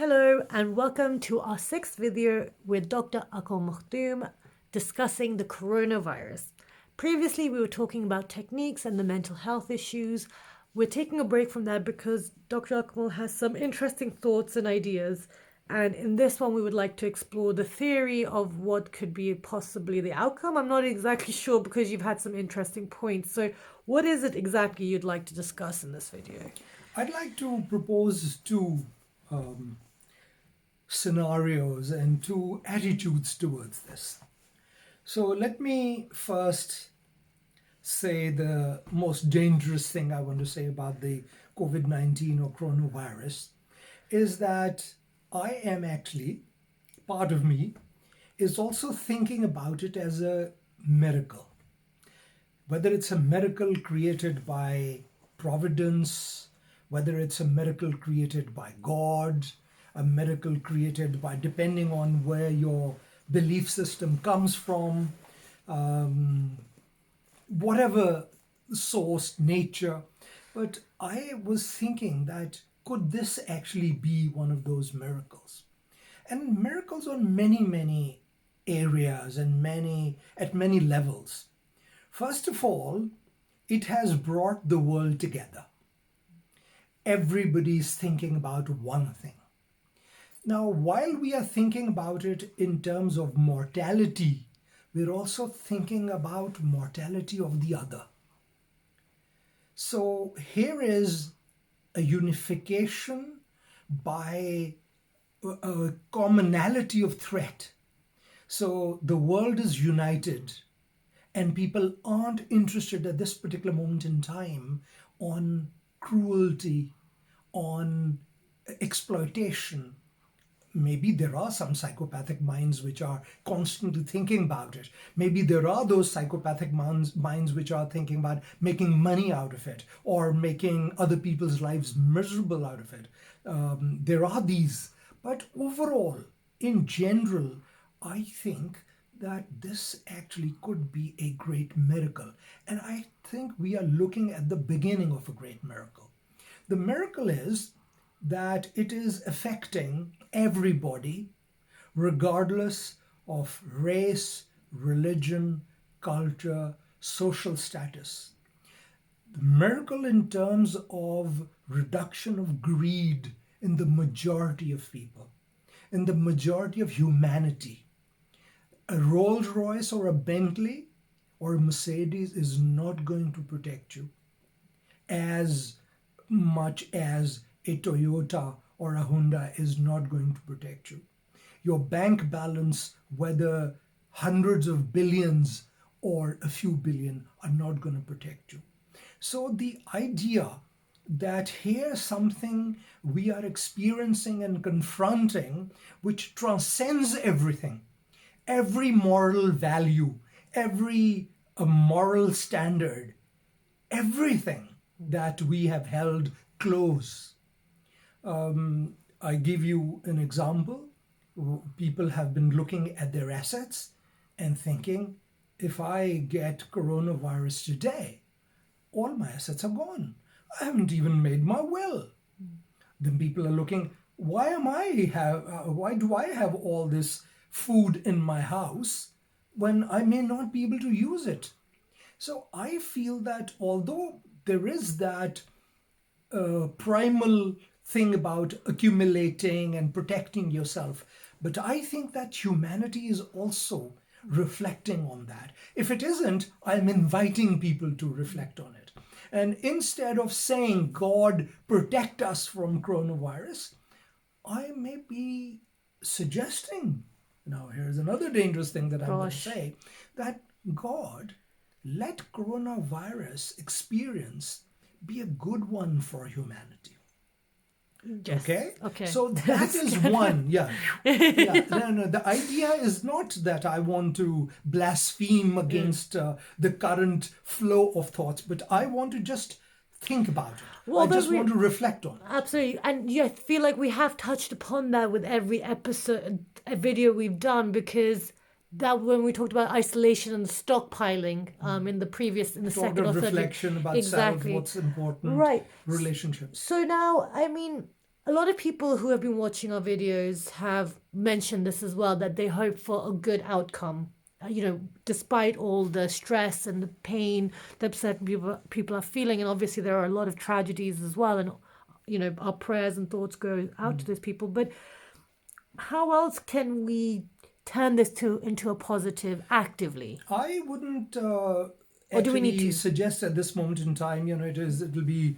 Hello and welcome to our sixth video with Dr. Akmal Makhdum discussing the coronavirus. Previously, we were talking about techniques and the mental health issues. We're taking a break from that because Dr. Akmal has some interesting thoughts and ideas. And in this one, we would like to explore the theory of what could be possibly the outcome. I'm not exactly sure because you've had some interesting points. So, what is it exactly you'd like to discuss in this video? I'd like to propose two scenarios and two attitudes towards this. So let me first say the most dangerous thing I want to say about the COVID-19 or coronavirus is that I am actually, part of me, is also thinking about it as a miracle. Whether it's a miracle created by providence, whether it's a miracle created by God, a miracle created by, depending on where your belief system comes from, whatever source, nature. But I was thinking that could this actually be one of those miracles? And miracles on many areas and at many levels. First of all, it has brought the world together. Everybody's thinking about one thing. Now, while we are thinking about it in terms of mortality, we're also thinking about mortality of the other. So here is a unification by a commonality of threat. So the world is united and people aren't interested at this particular moment in time on cruelty, on exploitation. Maybe there are some psychopathic minds which are constantly thinking about it. Maybe there are those psychopathic minds which are thinking about making money out of it or making other people's lives miserable out of it. There are these. But overall, in general, I think that this actually could be a great miracle. And I think we are looking at the beginning of a great miracle. The miracle is that it is affecting everybody, regardless of race, religion, culture, social status. The miracle in terms of reduction of greed in the majority of people, in the majority of humanity. A Rolls Royce or a Bentley or a Mercedes is not going to protect you as much as a Toyota or a Honda is not going to protect you. Your bank balance, whether hundreds of billions or a few billion, are not going to protect you. So the idea that here's something we are experiencing and confronting which transcends everything, every moral value, every moral standard, everything that we have held close. I give you an example. People have been looking at their assets and thinking, if I get coronavirus today, all my assets are gone. I haven't even made my will. Then people are looking, why do I have all this food in my house when I may not be able to use it? So I feel that although there is that primal thing about accumulating and protecting yourself, but I think that humanity is also reflecting on that. If it isn't, I'm inviting people to reflect on it. And instead of saying, God, protect us from coronavirus, I may be suggesting, now here's another dangerous thing that I'm going to say, that God, let coronavirus experience be a good one for humanity. Yes. Okay. So that is one. Yeah. No. The idea is not that I want to blaspheme against the current flow of thoughts, but I want to just think about it. I just want to reflect on it. Absolutely. And I feel like we have touched upon that with every episode, a video we've done, because that when we talked about isolation and stockpiling in the second or third reflection about self, what's important, right, relationships. So now, I mean, a lot of people who have been watching our videos have mentioned this as well, that they hope for a good outcome. Despite all the stress and the pain that certain people are feeling, and obviously there are a lot of tragedies as well, and our prayers and thoughts go out to those people. But how else can we turn this into a positive actively? I wouldn't Or do we need actually to? suggest at this moment in time, it'll be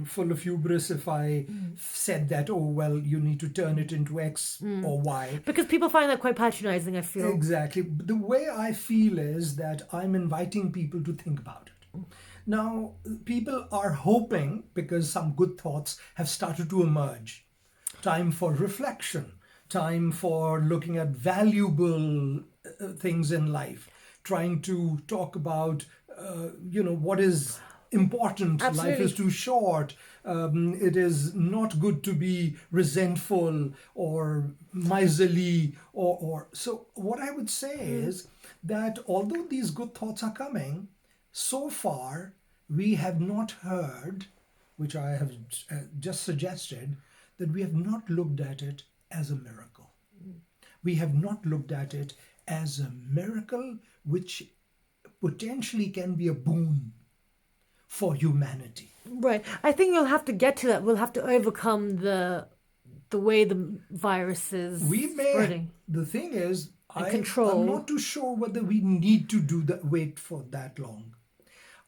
full of hubris if I said that, oh, well, you need to turn it into X or Y. Because people find that quite patronizing, I feel. Exactly. The way I feel is that I'm inviting people to think about it. Now, people are hoping, because some good thoughts have started to emerge, time for reflection, time for looking at valuable things in life, trying to talk about, what is important. Life Absolutely. is too short. It is not good to be resentful or miserly or so what I would say is that although these good thoughts are coming, so far we have not heard, which I have just suggested, that we have not looked at it as a miracle. We have not looked at it as a miracle which potentially can be a boon for humanity. Right. I think you'll have to get to that. We'll have to overcome the way the virus is We may, spreading. the thing is, And I'm control. not too sure whether we need to do that, wait for that long.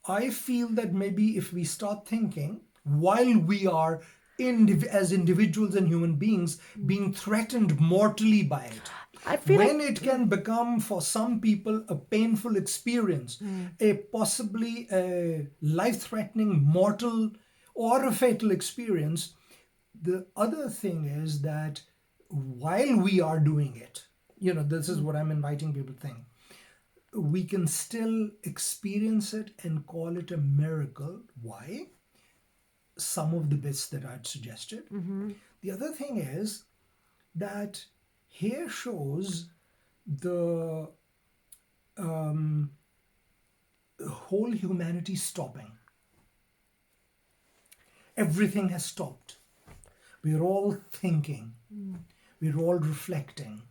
I feel that maybe if we start thinking while we are as individuals and human beings being threatened mortally by it, I feel when like it can become for some people a painful experience, a possibly a life-threatening, mortal, or a fatal experience, the other thing is that while we are doing it, this is what I'm inviting people to think, we can still experience it and call it a miracle. Why? Some of the bits that I'd suggested. The other thing is that here shows the whole humanity stopping. Everything has stopped. We're all thinking. We're all reflecting.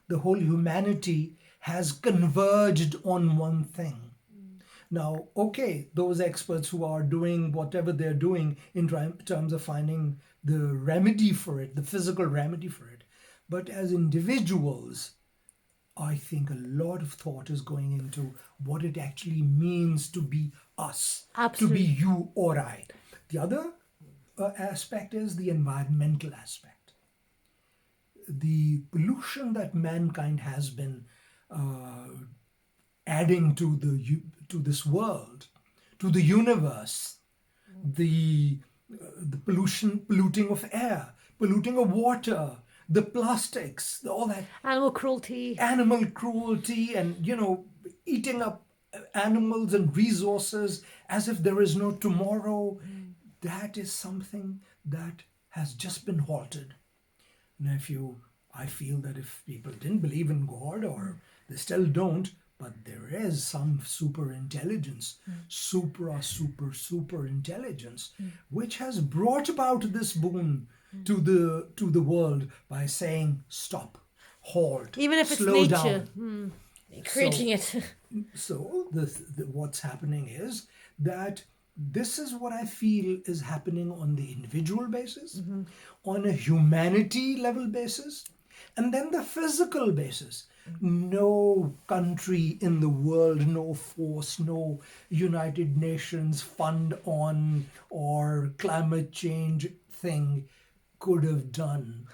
The whole humanity has converged on one thing. Now, okay, those experts who are doing whatever they're doing in terms of finding the remedy for it, the physical remedy for it, but as individuals, I think a lot of thought is going into what it actually means to be us, Absolutely. to be you or I. The other aspect is the environmental aspect. The pollution that mankind has been adding to this world, to the universe, the polluting of air, polluting of water, the plastics, all that animal cruelty. animal cruelty, and eating up animals and resources as if there is no tomorrow. That is something that has just been halted. And I feel that if people didn't believe in God, or they still don't, but there is some super intelligence, super intelligence, which has brought about this boon to the world by saying stop, halt, Even if it's slow nature. down. Creating it. So what's happening is that this is what I feel is happening on the individual basis, on a humanity level basis, and then the physical basis. No country in the world, no force, no United Nations fund on or climate change thing could have done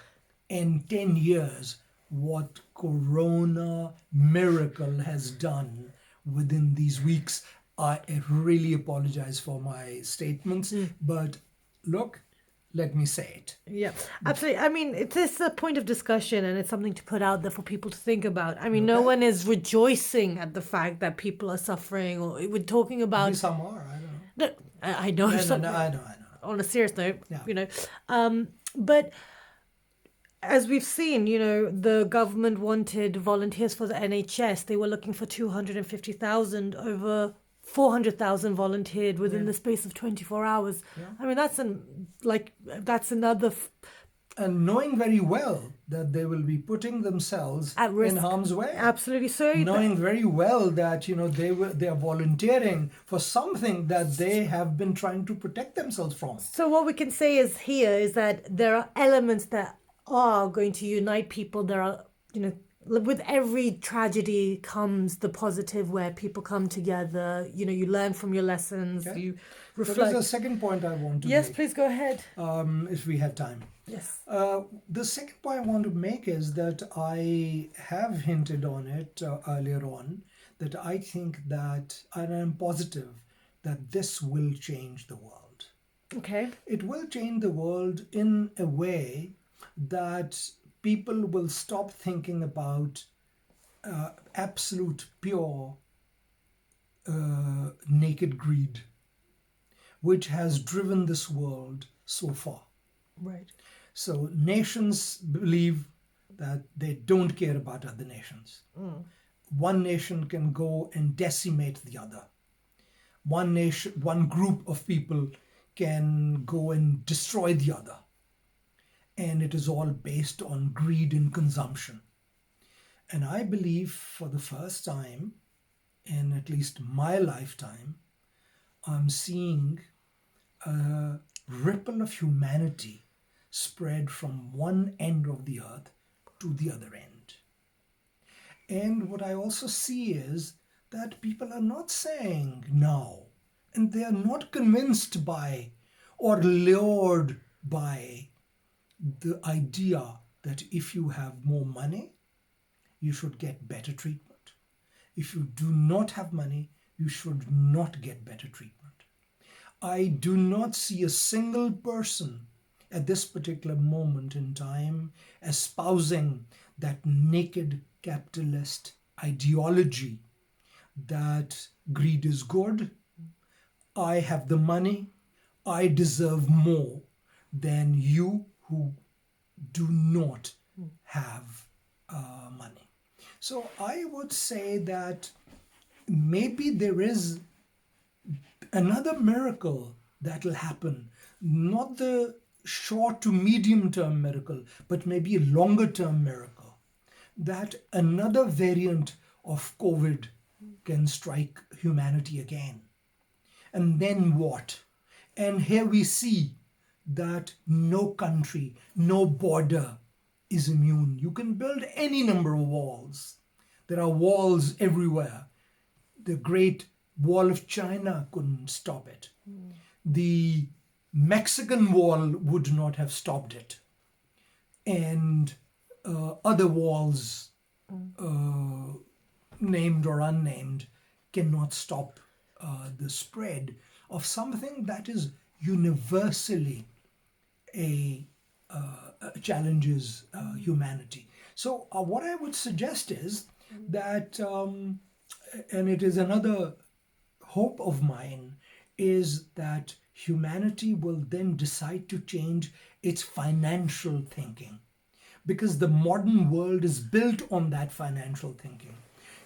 in 10 years what Corona miracle has done within these weeks. I really apologize for my statements, but look, let me say it. Yeah, absolutely. I mean, it is a point of discussion, and it's something to put out there for people to think about. I mean, no one is rejoicing at the fact that people are suffering, or we're talking about. Maybe some are, I don't know. No, I know. No, I know. On a serious note, Yeah. But as we've seen, the government wanted volunteers for the NHS. They were looking for 250,000 over 400,000 volunteered within Yeah. the space of 24 hours. Yeah. I mean, that's another And knowing very well that they will be putting themselves at risk. in harm's way. Absolutely. So Knowing very well that they are volunteering for something that they have been trying to protect themselves from. So what we can say is that there are elements that are going to unite people. There are, with every tragedy comes the positive where people come together. You learn from your lessons. Okay. You So reflect. there's a second point I want to Yes, make. please go ahead. If we have time. Yes. The second point I want to make is that I have hinted on it earlier on, that I think that, and I'm positive, that this will change the world. Okay. It will change the world in a way that people will stop thinking about absolute, pure, naked greed, which has driven this world so far. Right. So nations believe that they don't care about other nations. One nation can go and decimate the other. One group of people can go and destroy the other. And it is all based on greed and consumption. And I believe for the first time, in at least my lifetime, I'm seeing a ripple of humanity spread from one end of the earth to the other end. And what I also see is that people are not saying no, and they are not convinced by or lured by the idea that if you have more money, you should get better treatment. If you do not have money, you should not get better treatment. I do not see a single person at this particular moment in time espousing that naked capitalist ideology that greed is good, I have the money, I deserve more than you who do not have money. So I would say that maybe there is another miracle that will happen, not the short to medium term miracle, but maybe a longer term miracle, that another variant of COVID can strike humanity again. And then what? And here we see that no country, no border is immune. You can build any number of walls. There are walls everywhere. The Great Wall of China couldn't stop it. The Mexican Wall would not have stopped it. And other walls, named or unnamed, cannot stop the spread of something that is universally challenges humanity. So what I would suggest is that, and it is another hope of mine, is that humanity will then decide to change its financial thinking, because the modern world is built on that financial thinking.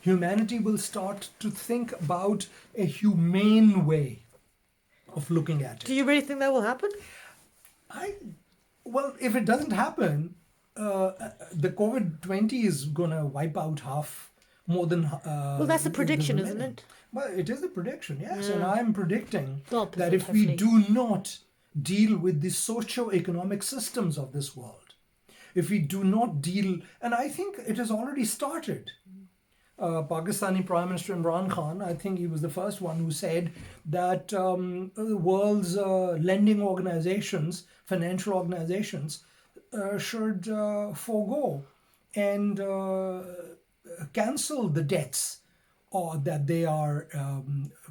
Humanity will start to think about a humane way of looking at it. Do you really think that will happen? Well, if it doesn't happen, the COVID-20 is going to wipe out more than. Well, that's a prediction, isn't it? Well, it is a prediction, yes. And I'm predicting Opposite, that if we definitely. do not deal with the socio-economic systems of this world, if we do not deal, and I think it has already started. Pakistani Prime Minister Imran Khan, I think he was the first one who said that the world's lending organizations, financial organizations, should forego and cancel the debts that they are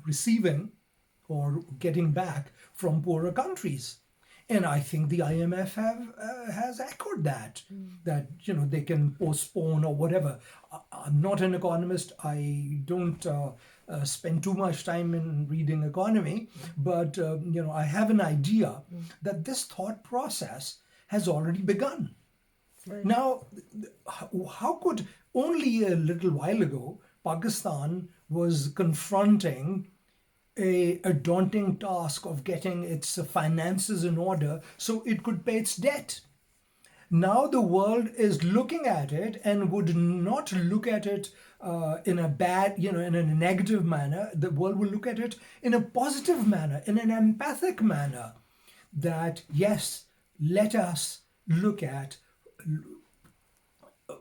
receiving or getting back from poorer countries. And I think the IMF has echoed that they can postpone or whatever. I'm not an economist. I don't spend too much time in reading economy, but I have an idea that this thought process has already begun. Right. Now, how could only a little while ago Pakistan was confronting a daunting task of getting its finances in order so it could pay its debt. Now the world is looking at it and would not look at it in a bad, in a negative manner. The world will look at it in a positive manner, in an empathic manner. That, yes, let us look at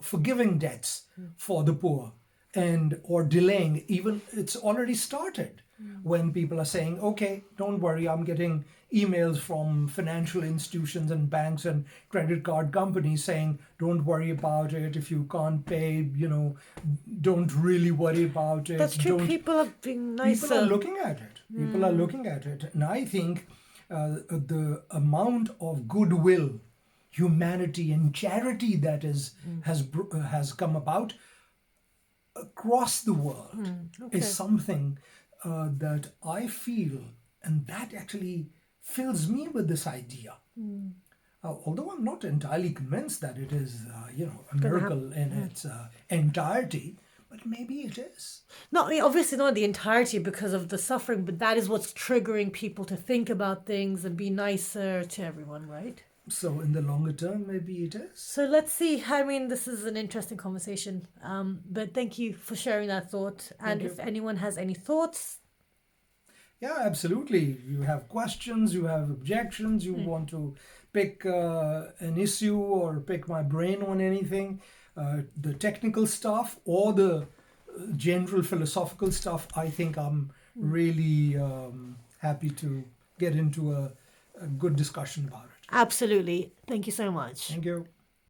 forgiving debts for the poor and or delaying. Even it's already started when people are saying, okay, don't worry, I'm getting emails from financial institutions and banks and credit card companies saying, don't worry about it. If you can't pay, don't really worry about it. That's true. Don't, People are being nicer. people are looking at it. People are looking at it. And I think the amount of goodwill, humanity and charity that has come about across the world is something that I feel, and that actually fills me with this idea. Although I'm not entirely convinced that it is, a miracle in its entirety, but maybe it is. Not obviously not the entirety because of the suffering, but that is what's triggering people to think about things and be nicer to everyone, right? So in the longer term, maybe it is. So let's see. I mean, this is an interesting conversation. But thank you for sharing that thought. And if anyone has any thoughts. Yeah, absolutely. You have questions, you have objections, you want to pick an issue or pick my brain on anything, the technical stuff or the general philosophical stuff, I think I'm really happy to get into a good discussion about it. Absolutely. Thank you so much. Thank you.